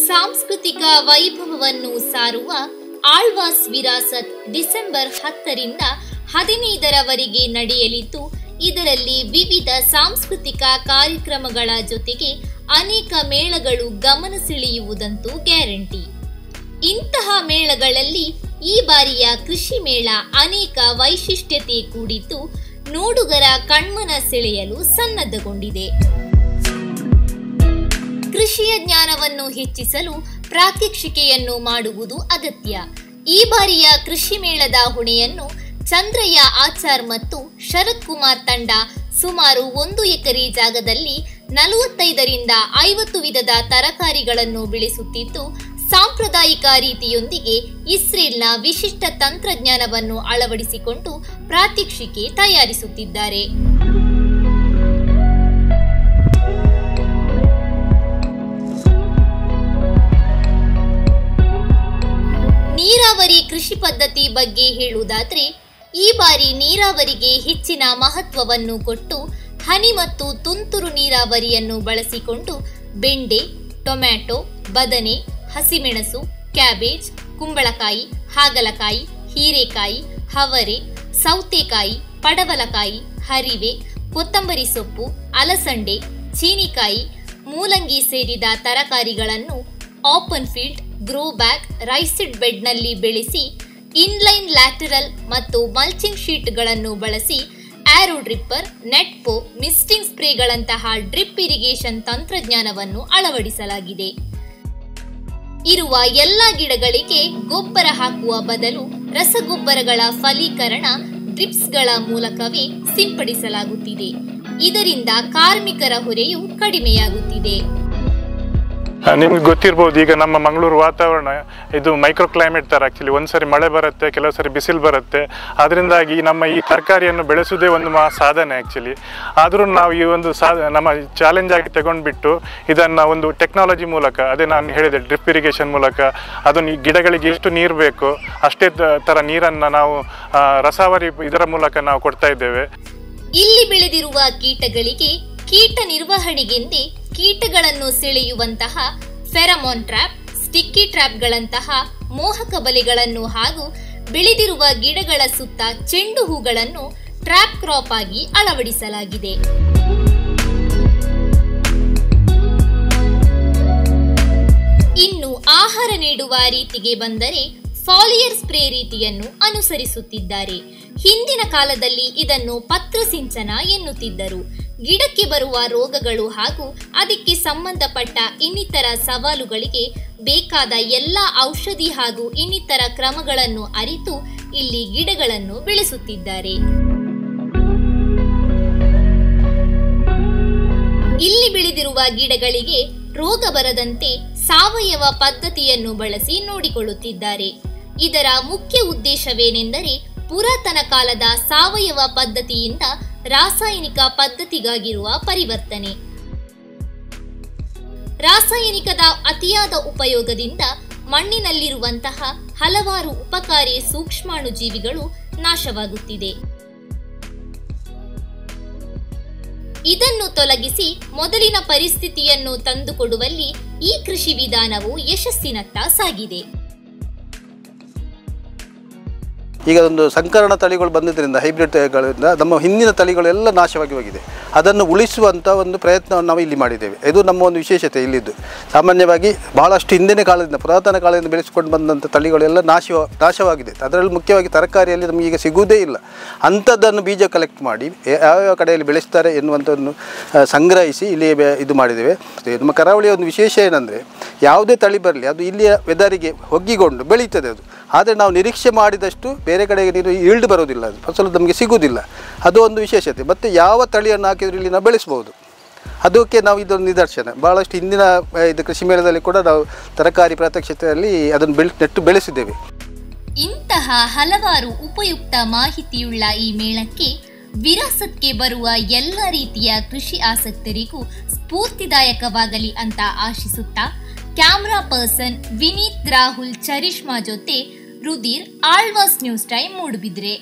ಸಾಂಸ್ಕೃತಿಕ ವೈಭವವನ್ನು ಸಾರುವ ಆಳ್ವಾಸ್ ವಿರಾಸತ್ ಡಿಸೆಂಬರ್ 10ರಿಂದ 15ರವರೆಗೆ ನಡೆಯಲಿದ್ದು, ಇದರಲ್ಲಿ ವಿವಿಧ ಸಾಂಸ್ಕೃತಿಕ ಕಾರ್ಯಕ್ರಮಗಳ ಜೊತೆಗೆ ಅನೇಕ ಮೇಳಗಳು ಗಮನ ಸೆಳೆಯುವುದಂತೂ ಗ್ಯಾರಂಟಿ. ಇಂತಹ ಮೇಳಗಳಲ್ಲಿ ಈ ಬಾರಿಯ ಕೃಷಿ ಮೇಳ ಅನೇಕ ವೈಶಿಷ್ಟ್ಯತೆ ಕೂಡಿದ್ದು ನೋಡುಗರ ಕಣ್ಮನ ಸೆಳೆಯಲು ಸನ್ನದ್ಧಗೊಂಡಿದೆ. ಕೃಷಿಯ ಜ್ಞಾನವನ್ನು ಹೆಚ್ಚಿಸಲು ಪ್ರಾತ್ಯಕ್ಷಿಕೆಯನ್ನು ಮಾಡುವುದು ಅಗತ್ಯ. ಈ ಬಾರಿಯ ಕೃಷಿ ಮೇಳದ ಹೊಣೆಯನ್ನು ಚಂದ್ರಯ್ಯ ಆಚಾರ್ ಮತ್ತು ಶರತ್ ಕುಮಾರ್ ತಂಡ ಸುಮಾರು 1 ಎಕರೆ ಜಾಗದಲ್ಲಿ 45ರಿಂದ 50 ವಿಧದ ತರಕಾರಿಗಳನ್ನು ಬೆಳೆಸುತ್ತಿದ್ದು, ಸಾಂಪ್ರದಾಯಿಕ ರೀತಿಯೊಂದಿಗೆ ಇಸ್ರೇಲ್ನ ವಿಶಿಷ್ಟ ತಂತ್ರಜ್ಞಾನವನ್ನು ಅಳವಡಿಸಿಕೊಂಡು ಪ್ರಾತ್ಯಕ್ಷಿಕೆ ತಯಾರಿಸುತ್ತಿದ್ದಾರೆ. ನೀರಾವರಿ ಕೃಷಿ ಪದ್ಧತಿ ಬಗ್ಗೆ ಹೇಳುವುದಾದ್ರೆ, ಈ ಬಾರಿ ನೀರಾವರಿಗೆ ಹೆಚ್ಚಿನ ಮಹತ್ವವನ್ನು ಕೊಟ್ಟು ಹನಿ ಮತ್ತು ತುಂತುರು ನೀರಾವರಿಯನ್ನು ಬಳಸಿಕೊಂಡು ಬೆಂಡೆ, ಟೊಮ್ಯಾಟೊ, ಬದನೆ, ಹಸಿಮೆಣಸು, ಕ್ಯಾಬೇಜ್, ಕುಂಬಳಕಾಯಿ, ಹಾಗಲಕಾಯಿ, ಹೀರೆಕಾಯಿ, ಹವರೆ, ಸೌತೆಕಾಯಿ, ಪಡವಲಕಾಯಿ, ಹರಿವೆ, ಕೊತ್ತಂಬರಿ ಸೊಪ್ಪು, ಅಲಸಂಡೆ, ಚೀನಿಕಾಯಿ, ಮೂಲಂಗಿ ಸೇರಿದ ತರಕಾರಿಗಳನ್ನು open field, grow bag, raised ಬೆಡ್ನಲ್ಲಿ ಬೆಳೆಸಿ ಇನ್ಲೈನ್ ಲ್ಯಾಟರಲ್ ಮತ್ತು ಮಲ್ಚಿಂಗ್ ಶೀಟ್ಗಳನ್ನು ಬಳಸಿ ಆರೋ ಡ್ರಿಪ್ಪರ್, ನೆಟ್ಪೋ, ಮಿಸ್ಟಿಂಗ್ ಸ್ಪ್ರೇಗಳಂತಹ ಡ್ರಿಪ್ ಇರಿಗೇಷನ್ ತಂತ್ರಜ್ಞಾನವನ್ನು ಅಳವಡಿಸಲಾಗಿದೆ. ಇರುವ ಎಲ್ಲ ಗಿಡಗಳಿಗೆ ಗೊಬ್ಬರ ಹಾಕುವ ಬದಲು ರಸಗೊಬ್ಬರಗಳ ಫಲೀಕರಣ ಡ್ರಿಪ್ಸ್ಗಳ ಮೂಲಕವೇ ಸಿಂಪಡಿಸಲಾಗುತ್ತಿದೆ. ಇದರಿಂದ ಕಾರ್ಮಿಕರ ಹೊರೆಯೂ ಕಡಿಮೆಯಾಗುತ್ತಿದೆ. ನಿಮ್ಗೆ ಗೊತ್ತಿರ್ಬೋದು, ಈಗ ನಮ್ಮ ಮಂಗಳೂರು ವಾತಾವರಣ ಇದು ಮೈಕ್ರೋ ಕ್ಲೈಮೇಟ್ ಥರ. ಆ್ಯಕ್ಚುಲಿ ಒಂದ್ಸರಿ ಮಳೆ ಬರುತ್ತೆ, ಕೆಲವು ಸರಿ ಬಿಸಿಲು ಬರುತ್ತೆ. ಅದರಿಂದಾಗಿ ನಮ್ಮ ಈ ತರಕಾರಿಯನ್ನು ಬೆಳೆಸೋದೇ ಒಂದು ಸಾಧನೆ ಆ್ಯಕ್ಚುಲಿ. ಆದರೂ ನಾವು ಈ ಒಂದು ನಮ್ಮ ಚಾಲೆಂಜ್ ಆಗಿ ತಗೊಂಡ್ಬಿಟ್ಟು ಇದನ್ನು ಒಂದು ಟೆಕ್ನಾಲಜಿ ಮೂಲಕ, ಅದೇ ನಾನು ಹೇಳಿದೆ ಡ್ರಿಪ್ ಇರಿಗೇಷನ್ ಮೂಲಕ, ಅದು ಗಿಡಗಳಿಗೆ ಎಷ್ಟು ನೀರು ಬೇಕು ಅಷ್ಟೇ ಥರ ನೀರನ್ನು ನಾವು ರಸಾವರಿ ಇದರ ಮೂಲಕ ನಾವು ಕೊಡ್ತಾ ಇದ್ದೇವೆ. ಇಲ್ಲಿ ಬೆಳೆದಿರುವ ಕೀಟಗಳಿಗೆ ಕೀಟ ನಿರ್ವಹಣೆಗೆಂದೇ ಕೀಟಗಳನ್ನು ಸೆಳೆಯುವಂತಹ ಫೆರಮೋನ್ ಟ್ರ್ಯಾಪ್, ಸ್ಟಿಕ್ಕಿ ಟ್ರ್ಯಾಪ್ಗಳಂತಹ ಮೋಹಕ ಬಲೆಗಳನ್ನು ಹಾಗೂ ಬೆಳೆದಿರುವ ಗಿಡಗಳ ಸುತ್ತ ಚೆಂಡು ಹೂಗಳನ್ನು ಟ್ರ್ಯಾಪ್ ಕ್ರಾಪ್ ಆಗಿ ಅಳವಡಿಸಲಾಗಿದೆ. ಇನ್ನು ಆಹಾರ ನೀಡುವ ರೀತಿಗೆ ಬಂದರೆ ಫಾಲಿಯರ್ ಸ್ಪ್ರೇ ರೀತಿಯನ್ನು ಅನುಸರಿಸುತ್ತಿದ್ದಾರೆ. ಹಿಂದಿನ ಕಾಲದಲ್ಲಿ ಇದನ್ನು ಪತ್ರ ಸಿಂಚನ ಎನ್ನುತ್ತಿದ್ದರು. ಗಿಡಕ್ಕೆ ಬರುವ ರೋಗಗಳು ಹಾಗೂ ಅದಕ್ಕೆ ಸಂಬಂಧಪಟ್ಟ ಇನ್ನಿತರ ಸವಾಲುಗಳಿಗೆ ಬೇಕಾದ ಎಲ್ಲ ಔಷಧಿ ಹಾಗೂ ಇನ್ನಿತರ ಕ್ರಮಗಳನ್ನು ಅರಿತು ಇಲ್ಲಿ ಗಿಡಗಳನ್ನು ಬೆಳೆಸುತ್ತಿದ್ದಾರೆ. ಇಲ್ಲಿ ಬೆಳೆದಿರುವ ಗಿಡಗಳಿಗೆ ರೋಗ ಬರದಂತೆ ಸಾವಯವ ಪದ್ಧತಿಯನ್ನು ಬಳಸಿ ನೋಡಿಕೊಳ್ಳುತ್ತಿದ್ದಾರೆ. ಇದರ ಮುಖ್ಯ ಉದ್ದೇಶವೇನೆಂದರೆ ಪುರಾತನ ಕಾಲದ ಸಾವಯವ ಪದ್ಧತಿಯಿಂದ ರಾಸಾಯನಿಕ ಪದ್ಧತಿಗಾಗಿರುವ ಪರಿವರ್ತನೆ. ರಾಸಾಯನಿಕದ ಅತಿಯಾದ ಉಪಯೋಗದಿಂದ ಮಣ್ಣಿನಲ್ಲಿರುವಂತಹ ಹಲವಾರು ಉಪಕಾರಿ ಸೂಕ್ಷ್ಮಾಣುಜೀವಿಗಳು ನಾಶವಾಗುತ್ತಿದೆ. ಇದನ್ನು ತೊಲಗಿಸಿ ಮೊದಲಿನ ಪರಿಸ್ಥಿತಿಯನ್ನು ತಂದುಕೊಡುವಲ್ಲಿ ಈ ಕೃಷಿ ವಿಧಾನವು ಯಶಸ್ಸಿನತ್ತ ಸಾಗಿದೆ. ಈಗ ಒಂದು ಸಂಕರಣ ತಳಿಗಳು ಬಂದಿದ್ದರಿಂದ, ಹೈಬ್ರಿಡ್ ತಳಿಗಳಿಂದ ನಮ್ಮ ಹಿಂದಿನ ತಳಿಗಳೆಲ್ಲ ನಾಶವಾಗಿ ಹೋಗಿದೆ. ಅದನ್ನು ಉಳಿಸುವಂಥ ಒಂದು ಪ್ರಯತ್ನವನ್ನು ನಾವು ಇಲ್ಲಿ ಮಾಡಿದ್ದೇವೆ. ಇದು ನಮ್ಮ ಒಂದು ವಿಶೇಷತೆ ಇಲ್ಲಿದ್ದು. ಸಾಮಾನ್ಯವಾಗಿ ಬಹಳಷ್ಟು ಹಿಂದಿನ ಕಾಲದಿಂದ, ಪುರಾತನ ಕಾಲದಿಂದ ಬೆಳೆಸಿಕೊಂಡು ಬಂದಂಥ ತಳಿಗಳೆಲ್ಲ ನಾಶವಾಗಿದೆ. ಅದರಲ್ಲಿ ಮುಖ್ಯವಾಗಿ ತರಕಾರಿಯಲ್ಲಿ ನಮಗೆ ಈಗ ಸಿಗುವುದೇ ಇಲ್ಲ. ಅಂಥದ್ದನ್ನು ಬೀಜ ಕಲೆಕ್ಟ್ ಮಾಡಿ ಯಾವ್ಯಾವ ಕಡೆಯಲ್ಲಿ ಬೆಳೆಸ್ತಾರೆ ಎನ್ನುವಂಥದ್ದನ್ನು ಸಂಗ್ರಹಿಸಿ ಇಲ್ಲಿ ಇದು ಮಾಡಿದ್ದೇವೆ. ನಮ್ಮ ಕರಾವಳಿಯ ಒಂದು ವಿಶೇಷ ಏನಂದರೆ, ಯಾವುದೇ ತಳಿ ಬರಲಿ ಅದು ಇಲ್ಲಿಯ ವೆದರಿಗೆ ಒಗ್ಗಿಕೊಂಡು ಬೆಳೀತದೆ ಅದು. ಆದರೆ ನಾವು ನಿರೀಕ್ಷೆ ಮಾಡಿದಷ್ಟು ಬೇರೆ ಕಡೆಗೆ ನೀರು ಈಲ್ಡ್ ಬರೋದಿಲ್ಲ, ಅದು ಫಸಲು ನಮಗೆ ಸಿಗುವುದಿಲ್ಲ. ಅದು ಒಂದು ವಿಶೇಷತೆ. ಮತ್ತು ಯಾವ ತಳಿಯನ್ನು ಹಾಕಿದರೂ ಇಲ್ಲಿ ನಾವು ಬೆಳೆಸ್ಬೋದು. ಅದಕ್ಕೆ ನಾವು ಇದೊಂದು ನಿದರ್ಶನ. ಭಾಳಷ್ಟು ಹಿಂದಿನ ಇದು ಕೃಷಿ ಮೇಳದಲ್ಲಿ ಕೂಡ ನಾವು ತರಕಾರಿ ಪ್ರಾತ್ಯಕ್ಷಿತೆಯಲ್ಲಿ ಅದನ್ನು ನೆಟ್ಟು ಬೆಳೆಸಿದ್ದೇವೆ. ಇಂತಹ ಹಲವಾರು ಉಪಯುಕ್ತ ಮಾಹಿತಿಯುಳ್ಳ ಈ ಮೇಳಕ್ಕೆ ವಿರಾಸತ್ಗೆ ಬರುವ ಎಲ್ಲ ರೀತಿಯ ಕೃಷಿ ಆಸಕ್ತರಿಗೂ ಸ್ಫೂರ್ತಿದಾಯಕವಾಗಲಿ ಅಂತ ಆಶಿಸುತ್ತಾ, ಕ್ಯಾಮ್ರಾ ಪರ್ಸನ್ ವಿನೀತ್, ರಾಹುಲ್, ಚರಿಷ್ಮಾ ಜೊತೆ ರುದಿರ್, ಆಳ್ವಾಸ್ ನ್ಯೂಸ್ ಟೈಮ್, ಮೂಡುಬಿದ್ರೆ.